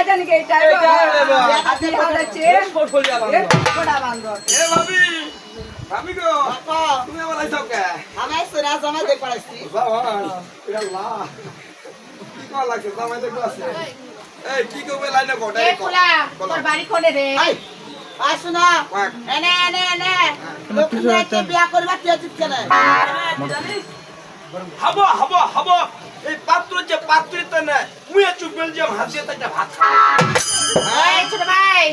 জানি কি এটা হাতে হাতে পোর্টফোলিও বড় বান্দর এ ভাবি ভাবি গো তুমি আমার আইছো কে আমি সুরা জমা দেখ পড়াইছি বাবা আল্লাহ কি কল লাগে জামাই দেখো আছে এই কি কবে লাইনে কোটা এ খোলা তোর বাড়ি কোনে রে আই আসুনা এনে এনে এনে লোককে বিয়া করবা তুই কেন হাবো হাবো হাবো এই পাত্র যে পাত্রিত না মুয়ে চুপ বেলজিয়াম হাসিয়ে তাইটা ভাত এই ছোট ভাই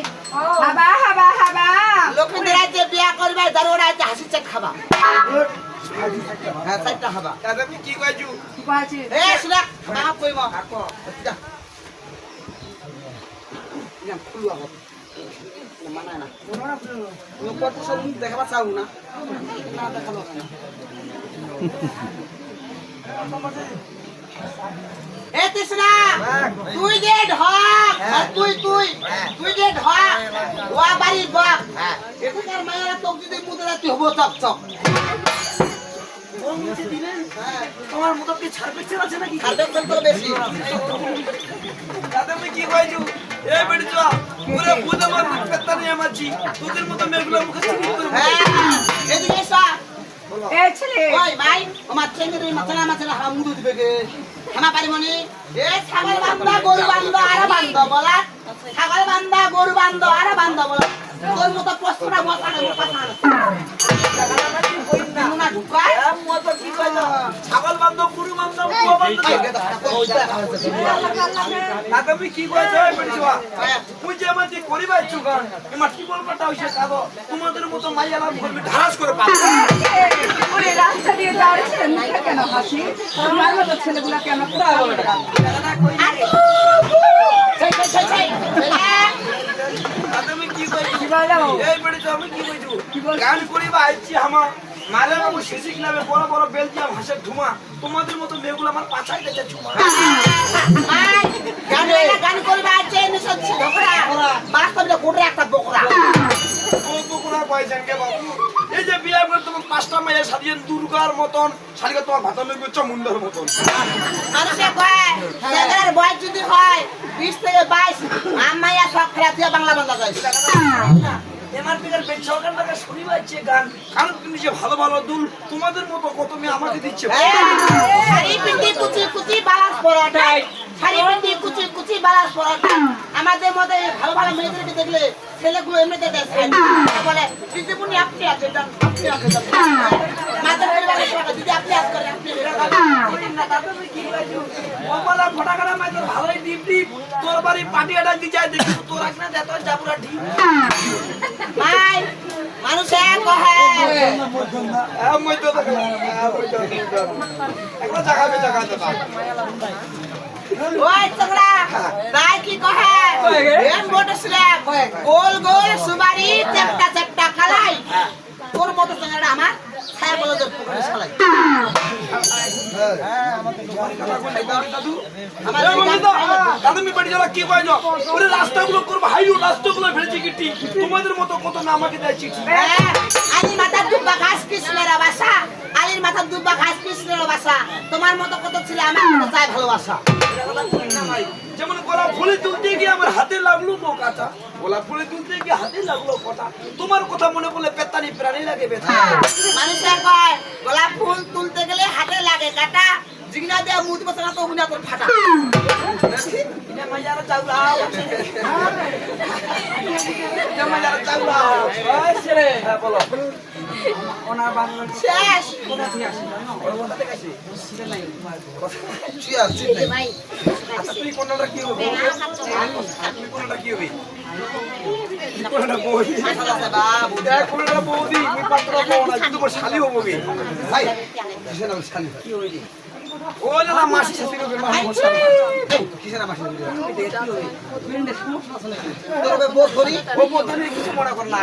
হাবা হাবা হাবা লোককে রাতে বিয়া করবা দরওরা আছে হাসি চাট খাবা হ্যাঁ চাটটা খাবা দাদা আমি কি কইছু কি কইছিস এ সুরা মা কইমা আকো যা নিয়া খুলু আহ মানা না তুমি কত সব দেখাবা চাও না না দেখালো না এ তৃষ্ণা তুই যে ঢক তুই যে ঢক ওয়া বাড়ি বাপ এখানকার মায়েরা তোক যদি মুদরা তুই হবো চক চক তোমার মতো কি ছাড়পেছে আছে নাকি খাদ্য তো বেশি দাদা আমি কি কইছু এই বেটি চা পুরো বুঝা মার পেত্তা নিয়ে মাছি তোদের মতো মেগুলা মুখে চিনি করে হ্যাঁ এদিকে এসা এ ছেলে ওই ভাই আমার চেঙ্গের মাছনা হারা মুদু দিবে গে হানা পারিমনি এ ছাগল বান্দা গরু বান্দা আর বান্দা বলা ছাগল বান্দা গরু বান্দা আর বান্দা বলা তোর মতো প্রশ্নটা মশাটা মোর কথা না ঢুকায় মতো কি কইলো ছাগল বান্ধ পুরু বান্ধ কুয়া বান্ধ দাদা আমি কি কইছো এই বেটি চা তুই যে আমাকে করিবা ইচ্ছু গান এমা কি বল কাটা হইছে কাদো তোমাদের মতো মাইয়া লাভ করবে ঢাস করে পা ওরে রাস্তা দিয়ে যাচ্ছে মুখে কেন হাসি তোমার মতো ছেলেগুলা কেন পুরা বলে দাদা আমি কি কইছো কি বলো এই বেটি চা আমি কি কইছো গান করিবা আইছি হামা মালে বাবু শিশিক নামে বড় বড় বেলজিয়াম হাসের ধুমা তোমাদের মতো মেয়েগুলো আমার পাছাই দিতে চুমা গান করবা আছে নিশ্চয় ঢোকরা বাস্তবে কোটরে একটা বকরা বকুড়া পাইছেন কে বাবু এই যে বিয়ে করে তোমার পাঁচটা মেয়ে সাজিয়েন দুর্গার মতন শালিকা তোমার ভাতা মেয়ে চমুন্ডার মতন মানুষে কয় ছেলের বয়স যদি হয় 20 থেকে 22 আম্মাইয়া সব খেলা দিয়ে বাংলা বাংলা যায় এমআর পিকার বেচ সরকার টাকা শুনি পাচ্ছে গান কারণ তুমি যে ভালো ভালো দুল তোমাদের মতো কত মেয়ে আমাকে দিচ্ছে শাড়ি পিন্দি কুচি কুচি বালাস পরাটাই শাড়ি পিন্দি কুচি কুচি বালাস পরাটাই আমাদের মধ্যে ভালো ভালো মেয়েদেরকে দেখলে ছেলেগুলো এমনিতে দেয় বলে দিদিমণি আপনি আছেন আপনি আছেন মাথার পরিবারের সবাই দিদি আপনি আজ করেন আপনি না দাদা তুমি কি কইছো ওমালা ফটাকড়া মাইতো ভালোই ডিপ ডিপ তোর বাড়ি পাটিয়াটা দি যায় দেখি তোর রাখনা যত জাবুরা ডিপ ভাই মানুষে কহে মই তো একবার জাগাবে জায়গা দাদা ওই তোমরা তাই কি কহে এম বটসলে গোল গোল সুবারি চেপটা চেপটা খালাই তোর মতো সঙ্গে আমার ছায়া বলে যে পুকুরে শালাই দাদু মি বাড়ি যারা কি কইছো ওরে রাস্তাগুলো করব হাইও রাস্তাগুলো ফেলছি কি তোমাদের মতো কত না আমাকে দেয় চিঠি আলির মাথা দুব্বা ঘাস কৃষ্ণের বাসা আলির মাথা দুব্বা ঘাস কৃষ্ণের বাসা তোমার মতো কত ছিল আমার মতো চাই ভালোবাসা যেমন গোলাপ ফুলে তুলতে গিয়ে আমার হাতে লাগলো কাটা গোলাপ ফুলে তুলতে গিয়ে হাতে লাগলো কটা তোমার কথা মনে পড়লে পেতানি প্রাণী লাগে ব্যথা মানুষে কয় গোলাপ ফুল তুলতে গেলে হাতে লাগে কাটা জিগনা দিয়ে মুতি বসা তো হুনা তোর ফাটা ইনা মাজারা চাউলা ইনা মাজারা চাউলা ওই ছেলে হ্যাঁ বলো ওনার বাংলা শেষ কোথা থেকে আসি ওর কোথা থেকে আসি ছিলেন নাই ভাই আচ্ছা তুই কোনটা কি হবে তুই কোনটা কি হবে কোনটা বই বাবু দেখ কোনটা বৌদি আমি পাত্র বউ না কিন্তু মোর শালি হবো কি ভাই কিসের নাম শালি কি হইলি ও না মাসি শালি হবে মা মোর শালি কিসের নাম মাসি শালি কি হই তুই সমস্যা আছে নাকি তোর বউ ধরি ও বদলে কিছু মনে কর না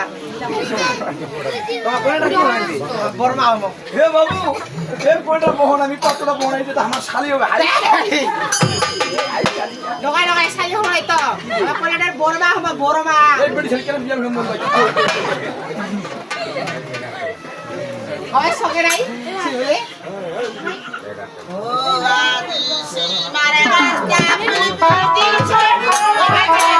তোমার কোনটা কি হইলি বর্মা হবো হে বাবু এর কোনটা মোহন আমি পাত্র বউ না এটা আমার শালি হবে নগাই নগাই শালি হই তো আমার কোলাটার বড়মা হবে বড়মা এই বেটি শালি কেন বিয়া হইম না হয় সঙ্গে নাই ছিলে ও আদি সি মারে রাস্তা পুরি পুরি ছোট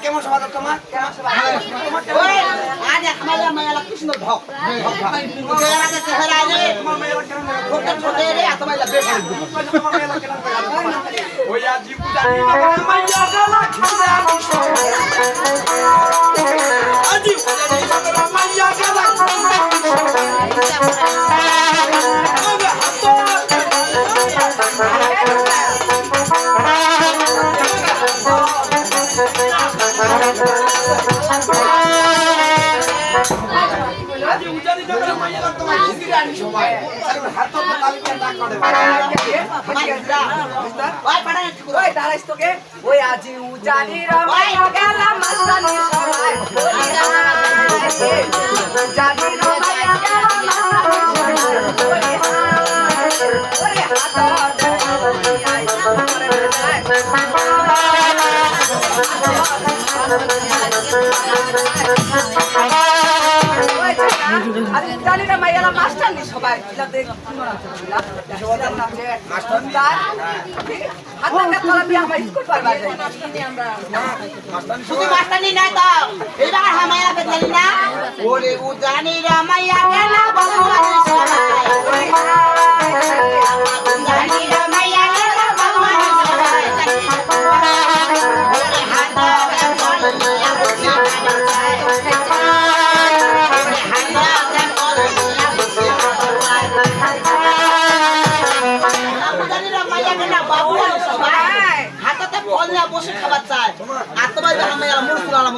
কেমন সমাজ তোমার আজ আমাদের মায়ালা কৃষ্ণ ভক ছোটে রে তোমার ওই আজি পূজারি মাইয়া গলা খিদে আজি পূজারি মাইয়া গলা আজি উজানি জগরা মাইয়া তোমার খিদে আনি সময় হাত তো তালিকা না করে ওই পাড়া ওই দাঁড়াইস তোকে ওই আজি উজানি রমাইয়া গেলাম মাস্টানি সবাই উজানি রমাইয়া গেলাম মাস্টানি সবাই ওরে হাত জানি না মাইয়ালা মাস্টার নি সবাই শুধু মাস্টানি নাই তো এইবার হামায়া বেতালি না ওরে উজানি রামাইয়া গেল ভগবান সবাই উজানি রামাইয়া গেল ভগবান সবাই ওরে হাত বলিয়া বসে বসে খাবার চাই আর তোমার মেয়েরা মুখ ফুলালাম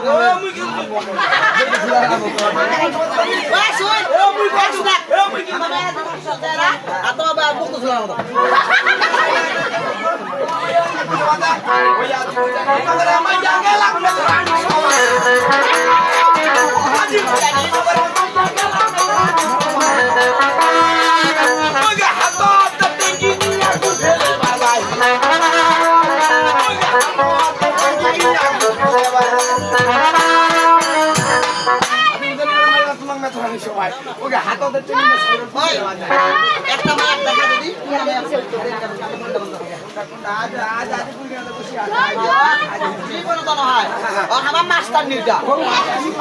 আমার মাস্টার নিউটা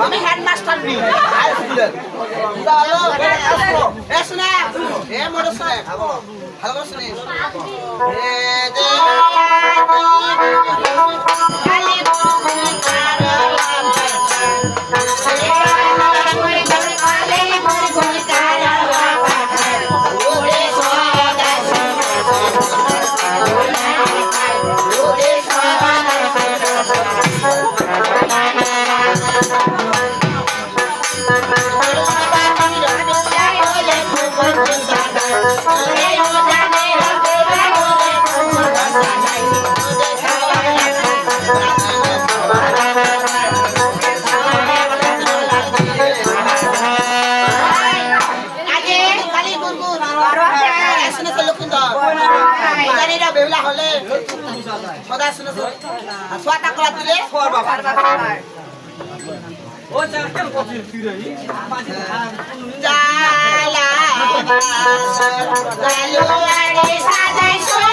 আমি হেড মাস্টার নিউ হাই স্কুলের শুনে এ মোর শুনে ভালো করে শুনে বাদ দিলে তোর বাবা জালা জালুয়ারি সাজাইছো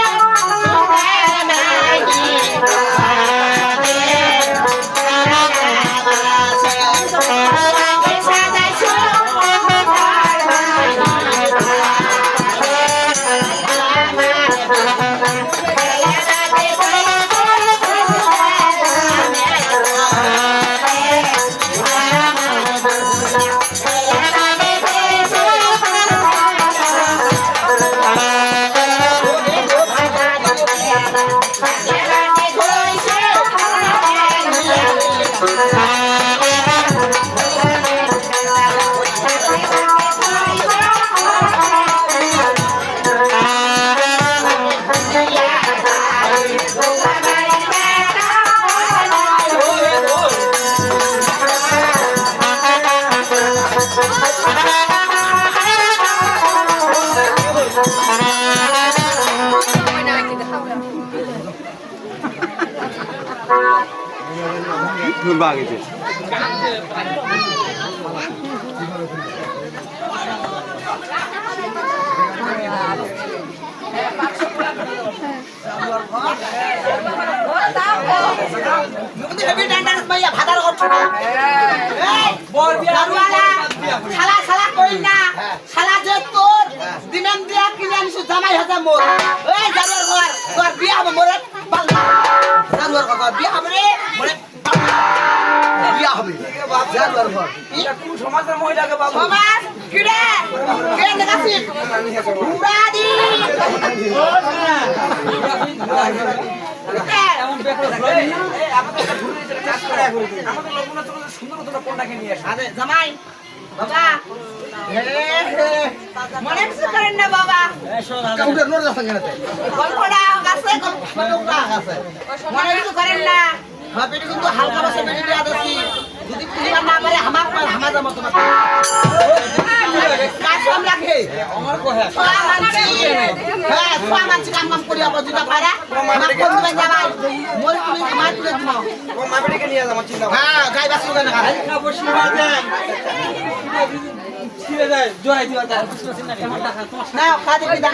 ধরবা গেছে মুকুতি হেভি ডান্ডাস ভাইয়া ভাদার করছ না বল বিয়া শালা শালা কই না শালা যে তোর দিনাম দিয়া কিনে আনিস জামাই হাজা মোর এই জারুয়ার ঘর তোর বিয়া হবে মোরে বাল্লা জারুয়ার ঘর বিয়া হবে রে মোরে বিয়া হবে জারুয়ার ঘর এটা কোন সমাজের মহিলাকে বাবা সমাজ কিরে কে দেখাছি মুরাদি এমন বেকর এই আমাদের একটা ঘুরে এসে চাষ করে আমাদের লোকগুলো তো সুন্দর সুন্দর কোনটাকে নিয়ে আসে আরে জামাই বাবা মনে কিছু করেন না বাবা কাউকে নোর যাচ্ছে কেনতে গল্পটা গাছে গল্পটা গাছে মনে কিছু করেন না ভাবে কিন্তু হালকা বসে বেরিয়ে দেয়া দেখি যদি পরিবার না পারে হামার মত না কাজ কাম রাখে আমার কোহে ছোয়া মানছি হ্যাঁ ছোয়া মানছি কাম কাম করি আবার দিতা পারে আমার কোন দিবেন জামাই মোর তুমি আমার তুলে দিমা ও মাবেটিকে নিয়ে যাবো চিন্তা হ্যাঁ গাই বাসু কেন খাই খাবো শিবা দেন ছিড়ে যায় জয় দিবা তার চিন্তা কেমন টাকা তোমার না খাদি কি দা